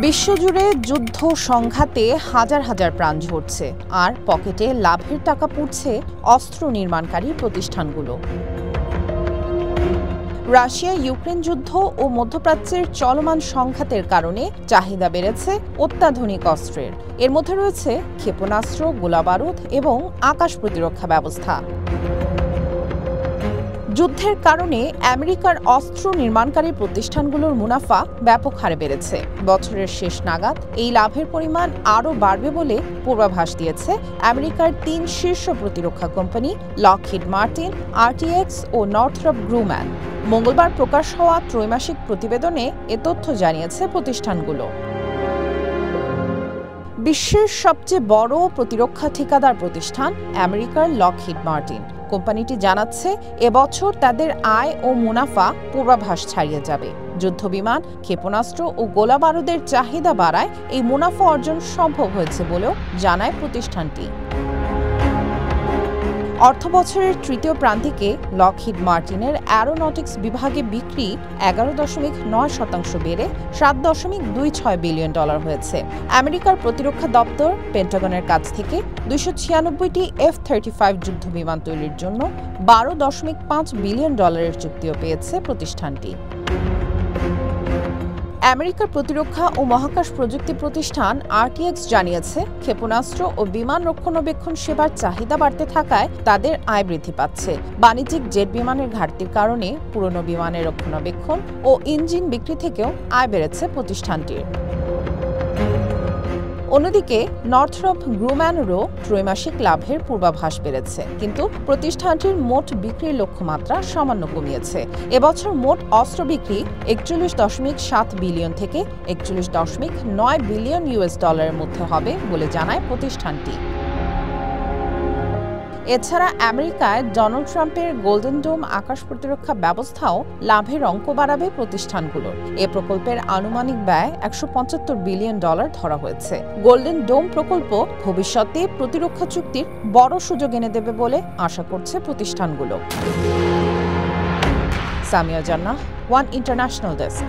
বিশ্বজুড়ে যুদ্ধ সংঘাতে হাজার হাজার প্রাণ ঝরছে আর পকেটে লাভের টাকা পুড়ছে অস্ত্র নির্মাণকারী প্রতিষ্ঠানগুলো। রাশিয়া ইউক্রেন যুদ্ধ ও মধ্যপ্রাচ্যের চলমান সংঘাতের কারণে চাহিদা বেড়েছে অত্যাধুনিক অস্ত্রের। এর মধ্যে রয়েছে ক্ষেপণাস্ত্র, গোলাবারুদ এবং আকাশ প্রতিরক্ষা ব্যবস্থা। যুদ্ধের কারণে আমেরিকার অস্ত্র নির্মাণকারী প্রতিষ্ঠানগুলোর মুনাফা ব্যাপক হারে বেড়েছে। বছরের শেষ নাগাদ এই লাভের পরিমাণ আরও বাড়বে বলে পূর্বাভাস দিয়েছে আমেরিকার ৩ শীর্ষ প্রতিরক্ষা কোম্পানি লকহিড মার্টিন, আরটিএক্স ও নর্থরপ গ্রুম্যান। মঙ্গলবার প্রকাশ হওয়া ত্রৈমাসিক প্রতিবেদনে এ তথ্য জানিয়েছে প্রতিষ্ঠানগুলো। বিশ্বের সবচেয়ে বড় প্রতিরক্ষা ঠিকাদার প্রতিষ্ঠান আমেরিকার লকহিড মার্টিন। কোম্পানিটি জানাচ্ছে এবছর তাদের আয় ও মুনাফা পূর্বাভাস ছাড়িয়ে যাবে। যুদ্ধবিমান, ক্ষেপণাস্ত্র ও গোলাবারুদের চাহিদা বাড়ায় এই মুনাফা অর্জন সম্ভব হয়েছে বলেও জানায় প্রতিষ্ঠানটি। অর্থবছরের তৃতীয় প্রান্তিকে লকহিড মার্টিনের অ্যারোনটিক্স বিভাগে বিক্রি 11.9% বেড়ে $7.26 বিলিয়ন হয়েছে। আমেরিকার প্রতিরক্ষা দপ্তর পেন্টাগনের কাছ থেকে 296টি F-35 যুদ্ধবিমান তৈরির জন্য $12.5 বিলিয়ন চুক্তিও পেয়েছে প্রতিষ্ঠানটি। আমেরিকার প্রতিরক্ষা ও মহাকাশ প্রযুক্তি প্রতিষ্ঠান আরটিএক্স জানিয়েছে, ক্ষেপণাস্ত্র ও বিমান রক্ষণাবেক্ষণ সেবার চাহিদা বাড়তে থাকায় তাদের আয় বৃদ্ধি পাচ্ছে। বাণিজ্যিক জেট বিমানের ঘাটতির কারণে পুরনো বিমানের রক্ষণাবেক্ষণ ও ইঞ্জিন বিক্রি থেকেও আয় বেড়েছে প্রতিষ্ঠানটির। অন্যদিকে নর্থরপ গ্রুম্যানেরও ত্রৈমাসিক লাভের পূর্বাভাস বেড়েছে, কিন্তু প্রতিষ্ঠানটির মোট বিক্রির লক্ষ্যমাত্রা সামান্য কমিয়েছে। এবছর মোট অস্ত্র বিক্রি 41.7 বিলিয়ন থেকে 41.9 বিলিয়ন ডলারের মধ্যে হবে বলে জানায় প্রতিষ্ঠানটি। এছাড়া আমেরিকায় ডোনাল্ড ট্রাম্পের গোল্ডেন ডোম আকাশ প্রতিরক্ষা ব্যবস্থাও লাভের অঙ্ক বাড়াবে প্রতিষ্ঠানগুলোর। এ প্রকল্পের আনুমানিক ব্যয় $175 বিলিয়ন ধরা হয়েছে। গোল্ডেন ডোম প্রকল্প ভবিষ্যতে প্রতিরক্ষা চুক্তির বড় সুযোগ এনে দেবে বলে আশা করছে প্রতিষ্ঠানগুলো। সামিয়া জান্নাহ, ওয়ান ইন্টারন্যাশনাল ডেস্ক।